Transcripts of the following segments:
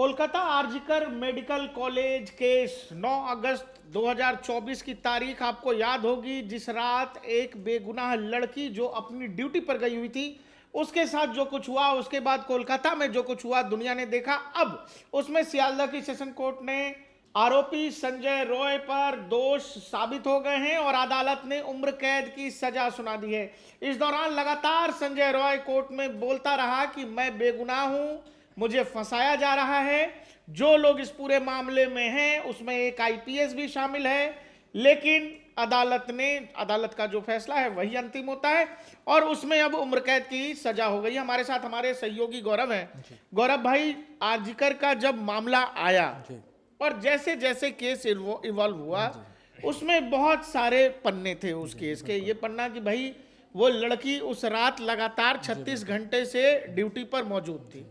Kolkata RG Kar medical college case 9 अगस्त 2024 की तारीख आपको याद होगी, जिस रात एक बेगुनाह लड़की जो अपनी ड्यूटी पर गई हुई थी उसके साथ जो कुछ हुआ, उसके बाद कोलकाता में जो कुछ हुआ दुनिया ने देखा। अब उसमें सियालदह की सेशन कोर्ट ने आरोपी संजय रॉय पर दोष साबित हो गए हैं और अदालत ने उम्र कैद की सजा सुना दी है। इस दौरान लगातार संजय रॉय कोर्ट में बोलता रहा कि मैं बेगुनाह हूं, मुझे फंसाया जा रहा है। जो लोग इस पूरे मामले में हैं उसमें एक आईपीएस भी शामिल है, लेकिन अदालत का जो फैसला है वही अंतिम होता है और उसमें अब उम्र कैद की सजा हो गई। हमारे साथ हमारे सहयोगी गौरव हैं। गौरव भाई, आरजीकर का जब मामला आया और जैसे जैसे केस इवॉल्व हुआ उसमें बहुत सारे पन्ने थे उस केस के। ये पन्ना कि भाई वो लड़की उस रात लगातार 36 घंटे से ड्यूटी पर मौजूद थी।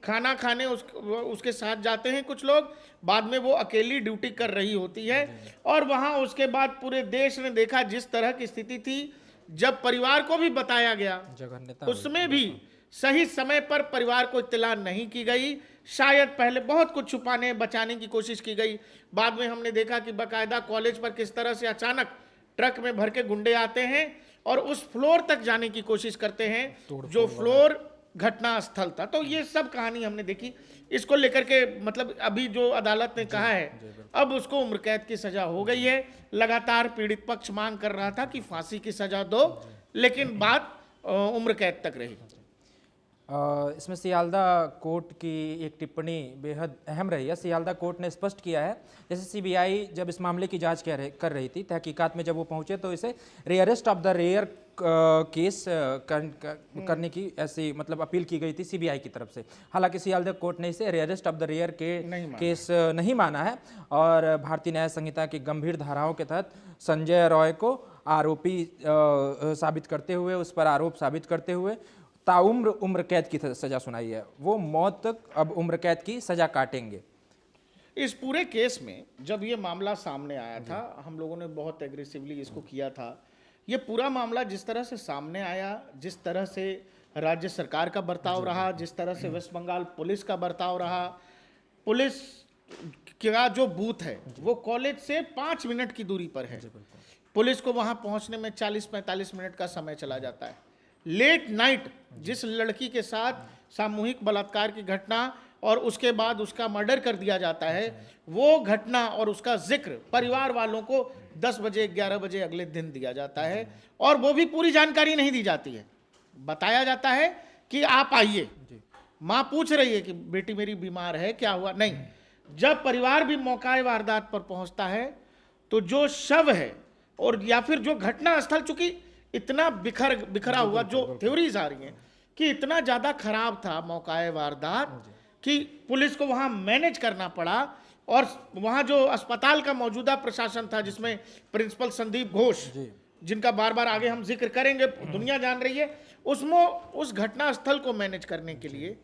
खाना खाने उसके साथ जाते हैं कुछ लोग, बाद में वो अकेली ड्यूटी कर रही होती है और वहां उसके बाद पूरे देश ने देखा जिस तरह की स्थिति थी। जब परिवार को भी बताया गया उसमें भी सही समय पर परिवार को इत्तला नहीं की गई। शायद पहले बहुत कुछ छुपाने बचाने की कोशिश की गई, बाद में हमने देखा कि बकायदा कॉलेज पर किस तरह से अचानक ट्रक में भर के गुंडे आते हैं और उस फ्लोर तक जाने की कोशिश करते हैं जो फ्लोर घटना स्थल था। तो ये सब कहानी हमने देखी। इसको लेकर के मतलब अभी जो अदालत ने कहा है अब उसको उम्र कैद की सजा हो गई है। लगातार पीड़ित पक्ष मांग कर रहा था कि फांसी की सजा दो, लेकिन बात उम्र कैद तक रही। इसमें सियालदह कोर्ट की एक टिप्पणी बेहद अहम रही है। सियालदह कोर्ट ने स्पष्ट किया है, जैसे सीबीआई जब इस मामले की जांच कर रही थी, तहकीकात में जब वो पहुंचे तो इसे rarest of the rare case करने की ऐसी मतलब अपील की गई थी सीबीआई की तरफ से। हालांकि सियालदह कोर्ट ने इसे rarest of the rare case नहीं माना है और भारतीय न्याय संहिता की गंभीर धाराओं के तहत संजय रॉय को आरोपी साबित करते हुए, उस पर आरोप साबित करते हुए ताउम्र उम्र कैद की सजा सुनाई है। वो मौत तक अब उम्र कैद की सजा काटेंगे। इस पूरे केस में जब ये मामला सामने आया था, हम लोगों ने बहुत एग्रेसिवली इसको किया था। ये पूरा मामला जिस तरह से सामने आया, जिस तरह से राज्य सरकार का बर्ताव रहा, जिस तरह से वेस्ट बंगाल पुलिस का बर्ताव रहा, पुलिस का जो बूथ है वो कॉलेज से 5 मिनट की दूरी पर है। पुलिस को वहां पहुंचने में 40-45 मिनट का समय चला जाता है। लेट नाइट जिस लड़की के साथ सामूहिक बलात्कार की घटना और उसके बाद उसका मर्डर कर दिया जाता है, वो घटना और उसका जिक्र परिवार वालों को 10 बजे 11 बजे अगले दिन दिया जाता है और वो भी पूरी जानकारी नहीं दी जाती है। बताया जाता है कि आप आइए। माँ पूछ रही है कि बेटी मेरी बीमार है, क्या हुआ? नहीं। जब परिवार भी मौका वारदात पर पहुंचता है तो जो शव है और या फिर जो घटना स्थल, चूंकि इतना बिखरा हुआ, जो थ्योरीज आ रही हैं कि इतना ज्यादा खराब था मौका वारदात कि पुलिस को वहां मैनेज करना पड़ा और वहां जो अस्पताल का मौजूदा प्रशासन था जिसमें प्रिंसिपल संदीप घोष, जिनका बार बार आगे हम जिक्र करेंगे, दुनिया जान रही है, उसमें उस घटना स्थल को मैनेज करने के लिए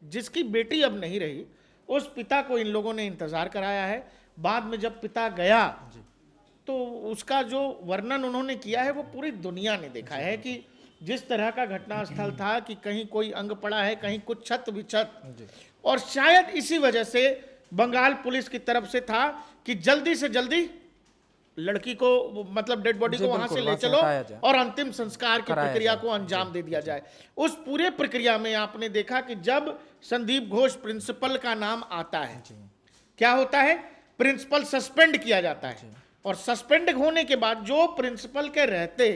जिसकी बेटी अब नहीं रही, उस पिता को इन लोगों ने इंतजार कराया है। बाद में जब पिता गया तो उसका जो वर्णन उन्होंने किया है वो पूरी दुनिया ने देखा है कि जिस तरह का घटना स्थल था कि कहीं कोई अंग पड़ा है, कहीं कुछ छत विछत, और शायद इसी वजह से बंगाल पुलिस की तरफ से था कि जल्दी से जल्दी लड़की को मतलब डेड बॉडी को वहां से ले चलो और अंतिम संस्कार की प्रक्रिया को अंजाम दे दिया जाए। उस पूरे प्रक्रिया में आपने देखा कि जब संदीप घोष प्रिंसिपल का नाम आता है, क्या होता है? प्रिंसिपल सस्पेंड किया जाता है और सस्पेंड होने के बाद जो प्रिंसिपल के रहते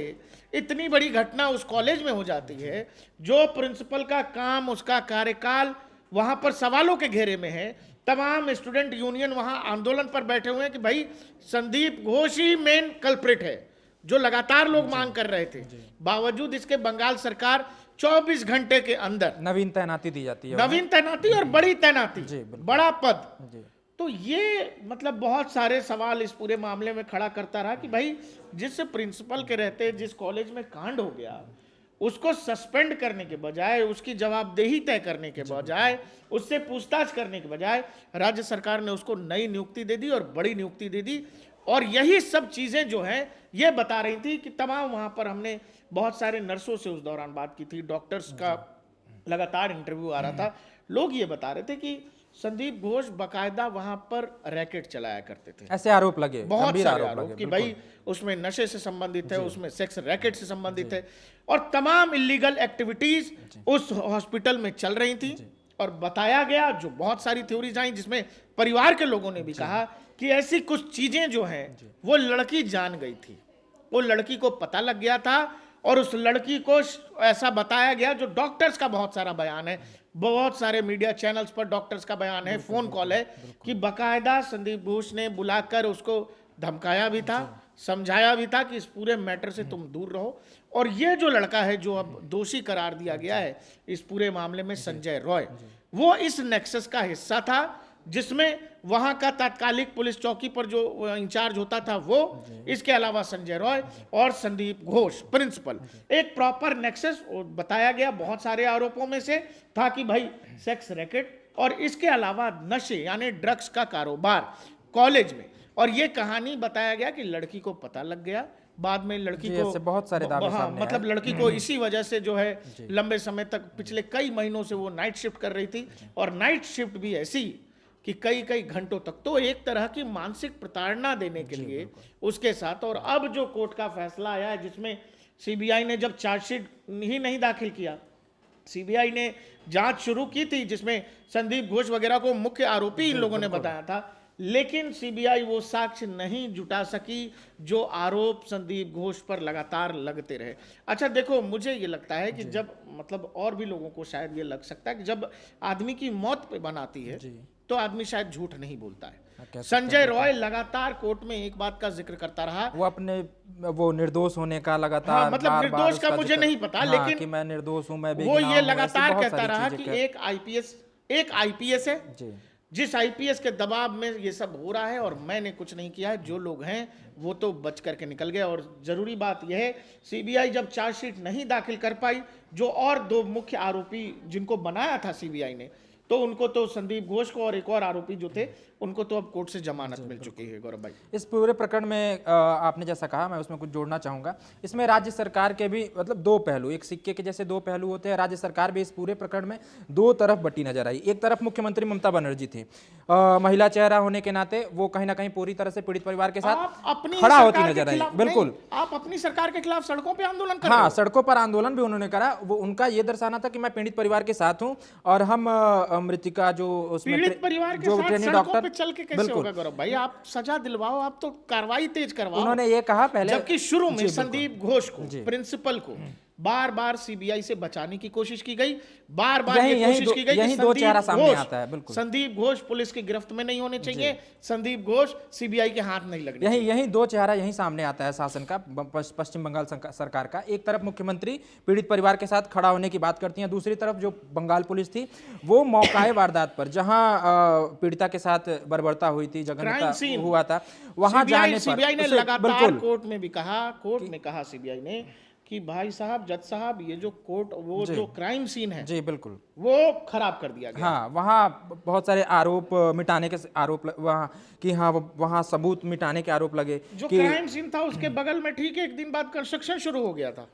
इतनी बड़ी घटना उस कॉलेज में हो जाती है, जो प्रिंसिपल का काम, उसका कार्यकाल वहां पर सवालों के घेरे में है। तमाम स्टूडेंट यूनियन वहां आंदोलन पर बैठे हुए हैं कि भाई संदीप घोष ही मेन कल्प्रिट है, जो लगातार लोग मांग कर रहे थे। बावजूद इसके बंगाल सरकार 24 घंटे के अंदर नवीन तैनाती दी जाती है, नवीन तैनाती और बड़ी तैनाती, बड़ा पद। तो ये मतलब बहुत सारे सवाल इस पूरे मामले में खड़ा करता रहा कि भाई जिस प्रिंसिपल के रहते जिस कॉलेज में कांड हो गया उसको सस्पेंड करने के बजाय, उसकी जवाबदेही तय करने के बजाय, उससे पूछताछ करने के बजाय राज्य सरकार ने उसको नई नियुक्ति दे दी और बड़ी नियुक्ति दे दी। और यही सब चीजें जो हैं ये बता रही थी कि तमाम वहां पर हमने बहुत सारे नर्सों से उस दौरान बात की थी, डॉक्टर्स का लगातार इंटरव्यू आ रहा था, लोग ये बता रहे थे कि संदीप घोष बकायदा वहां पर रैकेट चलाया करते थे। ऐसे आरोप लगे, बहुत गंभीर सारे आरोप आरोप लगे, कि बिल्कुल। भाई उसमें नशे से संबंधित है, उसमें सेक्स रैकेट से संबंधित है, और तमाम इलीगल एक्टिविटीज उस हॉस्पिटल में चल रही थी। और बताया गया, जो बहुत सारी थ्योरीज आई, जिसमें परिवार के लोगों ने भी कहा कि ऐसी कुछ चीजें जो हैं वो लड़की जान गई थी, वो लड़की को पता लग गया था, और उस लड़की को ऐसा बताया गया, जो डॉक्टर्स का बहुत सारा बयान है, बहुत सारे मीडिया चैनल्स पर डॉक्टर्स का बयान है, फोन कॉल है, कि बकायदा संदीप घोष ने बुलाकर उसको धमकाया भी था, समझाया भी था कि इस पूरे मैटर से तुम दूर रहो। और ये जो लड़का है जो अब दोषी करार दिया गया है इस पूरे मामले में, संजय रॉय, वो इस नेक्सस का हिस्सा था, जिसमें वहां का तात्कालिक पुलिस चौकी पर जो इंचार्ज होता था वो, इसके अलावा संजय रॉय और संदीप घोष प्रिंसिपल, एक प्रॉपर नेक्सस बताया गया बहुत सारे आरोपों में से था कि भाई सेक्स रैकेट और इसके अलावा नशे यानी ड्रग्स का कारोबार कॉलेज में। और ये कहानी बताया गया कि लड़की को पता लग गया, बाद में लड़की जी, को ऐसे बहुत सारे दावे हाँ, सामने मतलब आए। लड़की को इसी वजह से जो है लंबे समय तक, पिछले कई महीनों से वो नाइट शिफ्ट कर रही थी, और नाइट शिफ्ट भी ऐसी कि कई कई घंटों तक, तो एक तरह की मानसिक प्रताड़ना देने के लिए उसके साथ। और अब जो कोर्ट का फैसला आया है, जिसमें सीबीआई ने जब चार्जशीट ही नहीं दाखिल किया, सीबीआई ने जांच शुरू की थी, जिसमें संदीप घोष वगैरह को मुख्य आरोपी इन लोगों ने बताया था, लेकिन सीबीआई वो साक्ष्य नहीं जुटा सकी जो आरोप संदीप घोष पर लगातार लगते रहे। अच्छा देखो, मुझे ये लगता है कि जब, मतलब और भी लोगों को शायद ये लग सकता है कि जब आदमी की मौत पे बनाती है तो आदमी शायद झूठ नहीं बोलता है। संजय रॉय लगातार कोर्ट में एक बात का जिक्र करता रहा, वो अपने वो निर्दोष होने का लगातार, हाँ, मतलब बार-बार निर्दोष का उसका मुझे जिक्र, नहीं पता, हाँ, लेकिन कि मैं निर्दोष हूं, मैं वो बेगुनाह ये हूं, लगातार ऐसी बहुत कहता सारी रहा चीजें कि एक आईपीएस है, जी, जिस आईपीएस के दबाव में ये सब हो रहा है, और मैंने कुछ नहीं किया है, जो लोग हैं वो तो बच करके निकल गए। और जरूरी बात यह है, सीबीआई जब चार्जशीट नहीं दाखिल कर पाई, जो और दो मुख्य आरोपी जिनको बनाया था सीबीआई ने, तो उनको तो संदीप घोष को और एक और आरोपी जो थे उनको तो अब कोर्ट से जमानत मिल चुकी है। गौरव भाई, इस पूरे प्रकरण में आपने जैसा कहा, मैं उसमें कुछ जोड़ना चाहूंगा। इसमें राज्य सरकार के भी मतलब दो पहलू, एक सिक्के के जैसे दो पहलू होते हैं। राज्य सरकार भी इस पूरे प्रकरण में दो तरफ बटी नजर आई। एक तरफ मुख्यमंत्री ममता बनर्जी थी, महिला चेहरा होने के नाते वो कहीं ना कहीं पूरी तरह से पीड़ित परिवार के साथ आप अपनी खड़ा होती सरकार के नजर आई। खिलाफ बिल्कुल, नहीं, आप अपनी सरकार के खिलाफ सड़कों पे आंदोलन कर रहे हाँ, हो। सड़कों पर आंदोलन भी उन्होंने करा। वो उनका ये दर्शाना था कि मैं पीड़ित परिवार के साथ हूं, और हम मृतिका जो उसमें पीड़ित परिवार के जो साथ ट्रेनी सड़कों डॉक्टर, पे चल के कैसे होगा गौरव भाई? आप सजा दिलवाओ, आप तो कार्रवाई तेज करवाओ। उन्होंने ये कहा पहले, जबकि शुरू में जी, संदीप घोष को, प्रिंसिपल को बार बार सीबीआई से बचाने की कोशिश की गई, बार बार ये कोशिश की गई कि दो चेहरा सामने आता है। बिल्कुल, संदीप घोष पुलिस की गिरफ्त में नहीं होने चाहिए, संदीप घोष सीबीआई के हाथ नहीं लगने चाहिए। यही दो चेहरा यही सामने आता है शासन का, पश्चिम बंगाल सरकार का। एक तरफ मुख्यमंत्री पीड़ित परिवार के साथ खड़ा होने की बात करती हैं, दूसरी तरफ जो बंगाल पुलिस थी वो मौकाए वारदात पर, जहां पीड़िता के साथ बर्बरता हुई थी, जघन्यता हुआ था, वहां जाने पर सीबीआई ने लगातार कोर्ट में भी कहा, कोर्ट में कहा सीबीआई ने कि भाई साहब, जज साहब, ये जो कोर्ट, वो जो क्राइम सीन है, जी बिल्कुल, वो खराब कर दिया गया। हाँ, वहाँ बहुत सारे आरोप मिटाने के आरोप वहाँ कि हाँ, वहाँ सबूत मिटाने के आरोप लगे। जो क्राइम सीन था उसके बगल में ठीक है, एक दिन बाद कंस्ट्रक्शन शुरू हो गया था।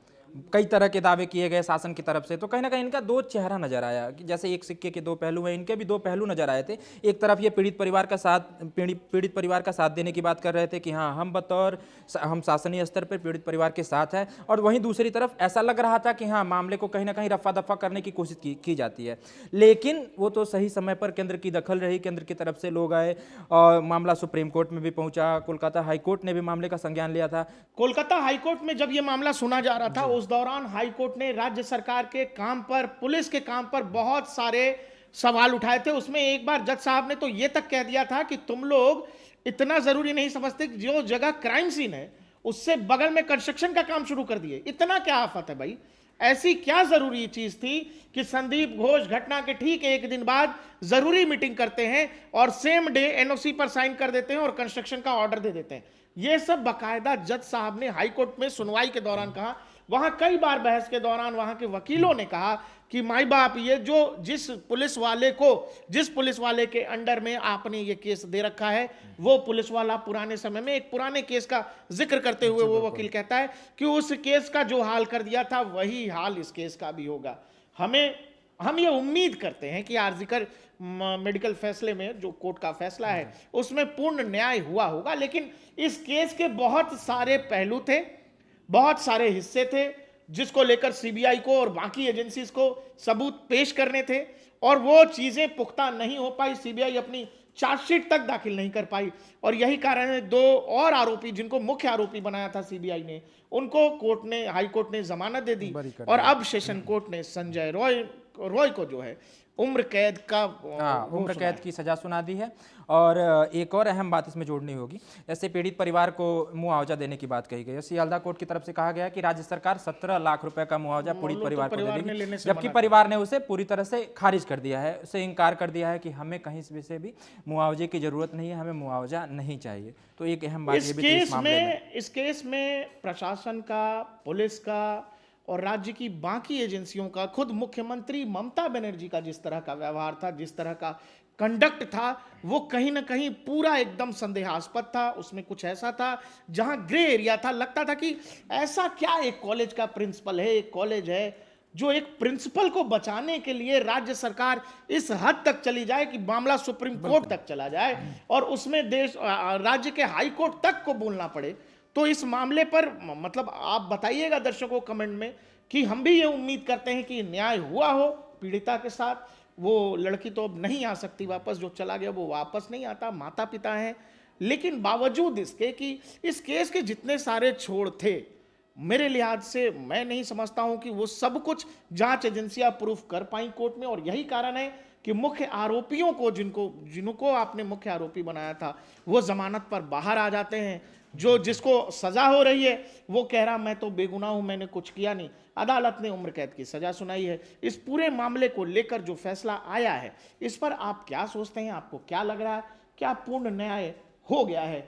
कई तरह के दावे किए गए शासन की तरफ से, तो कहीं ना कहीं इनका दो चेहरा नजर आया कि जैसे एक सिक्के के दो पहलू हैं, इनके भी दो पहलू नजर आए थे। एक तरफ ये पीड़ित परिवार का साथ देने की बात कर रहे थे कि हाँ, हम शासनीय स्तर पर पीड़ित परिवार के साथ हैं, और वहीं दूसरी तरफ ऐसा लग रहा था कि हाँ, मामले को कहीं ना कहीं रफा दफा करने की कोशिश की जाती है। लेकिन वो तो सही समय पर केंद्र की दखल रही, केंद्र की तरफ से लोग आए, और मामला सुप्रीम कोर्ट में भी पहुंचा, कोलकाता हाईकोर्ट ने भी मामले का संज्ञान लिया था। कोलकाता हाईकोर्ट में जब ये मामला सुना जा रहा था, उस दौरान हाईकोर्ट ने राज्य सरकार के काम पर, पुलिस के काम पर बहुत सारे सवाल उठाए थे। उसमें एक बार जज साहब ने तो ये तक कह दिया था कि तुम लोग इतना जरूरी नहीं समझते कि जो जगह क्राइम सीन है उससे बगल में कंस्ट्रक्शन का काम शुरू कर दिए। इतना क्या आफत है भाई? ऐसी क्या जरूरी चीज थी कि संदीप घोष घटना के ठीक एक दिन बाद जरूरी मीटिंग करते हैं और सेम डे एनओसी पर साइन कर देते हैं और कंस्ट्रक्शन का ऑर्डर दे देते हैं? यह सब बकायदा जज साहब ने हाईकोर्ट में सुनवाई के दौरान कहा। वहां कई बार बहस के दौरान वहां के वकीलों ने कहा कि माई बाप, ये जो जिस पुलिस वाले के अंडर में आपने ये केस दे रखा है, वो पुलिस वाला पुराने समय में एक पुराने केस का जिक्र करते हुए वो वकील कहता है कि उस केस का जो हाल कर दिया था वही हाल इस केस का भी होगा। हम ये उम्मीद करते हैं कि आरजीकर मेडिकल फैसले में, जो कोर्ट का फैसला है उसमें पूर्ण न्याय हुआ होगा। लेकिन इस केस के बहुत सारे पहलू थे, बहुत सारे हिस्से थे जिसको लेकर सीबीआई को और बाकी एजेंसीज को सबूत पेश करने थे, और वो चीजें पुख्ता नहीं हो पाई। सीबीआई अपनी चार्जशीट तक दाखिल नहीं कर पाई, और यही कारण है 2 और आरोपी जिनको मुख्य आरोपी बनाया था सीबीआई ने, उनको हाई कोर्ट ने जमानत दे दी, और अब सेशन कोर्ट ने संजय रॉय को जो है उम्र कैद का उम्र कैद की सजा सुना दी है। और एक और अहम बात इसमें जोड़नी होगी, जैसे पीड़ित परिवार को मुआवजा देने की बात कही गई है। सियालदा कोर्ट की तरफ से कहा गया है कि राज्य सरकार 17 लाख रुपए का मुआवजा पीड़ित परिवार को दे देगी, जबकि परिवार ने उसे पूरी तरह से खारिज कर दिया है, उसे इनकार कर दिया है कि हमें कहीं से भी मुआवजे की जरूरत नहीं है, हमें मुआवजा नहीं चाहिए। तो एक अहम बात ये भी थी इस मामले में। इस केस में प्रशासन का, पुलिस का और राज्य की बाकी एजेंसियों का, खुद मुख्यमंत्री ममता बनर्जी का जिस तरह का व्यवहार था, जिस तरह का कंडक्ट था, वो कहीं ना कहीं पूरा एकदम संदेहास्पद था। उसमें कुछ ऐसा था जहां ग्रे एरिया था। लगता था कि ऐसा क्या एक कॉलेज का प्रिंसिपल है, एक कॉलेज है जो एक प्रिंसिपल को बचाने के लिए राज्य सरकार इस हद तक चली जाए कि मामला सुप्रीम कोर्ट तक चला जाए और उसमें राज्य के हाई कोर्ट तक को बोलना पड़े। तो इस मामले पर मतलब आप बताइएगा दर्शकों कमेंट में कि हम भी ये उम्मीद करते हैं कि न्याय हुआ हो पीड़िता के साथ। वो लड़की तो अब नहीं आ सकती वापस, जो चला गया वो वापस नहीं आता, माता पिता हैं। लेकिन बावजूद इसके कि इस केस के जितने सारे छोड़ थे, मेरे लिहाज से मैं नहीं समझता हूं कि वो सब कुछ जांच एजेंसियां प्रूफ कर पाई कोर्ट में। और यही कारण है कि मुख्य आरोपियों को, जिनको आपने मुख्य आरोपी बनाया था, वो जमानत पर बाहर आ जाते हैं। जिसको सजा हो रही है वो कह रहा मैं तो बेगुनाह हूं, मैंने कुछ किया नहीं। अदालत ने उम्र कैद की सजा सुनाई है। इस पूरे मामले को लेकर जो फैसला आया है, इस पर आप क्या सोचते हैं? आपको क्या लग रहा है? क्या पूर्ण न्याय हो गया है?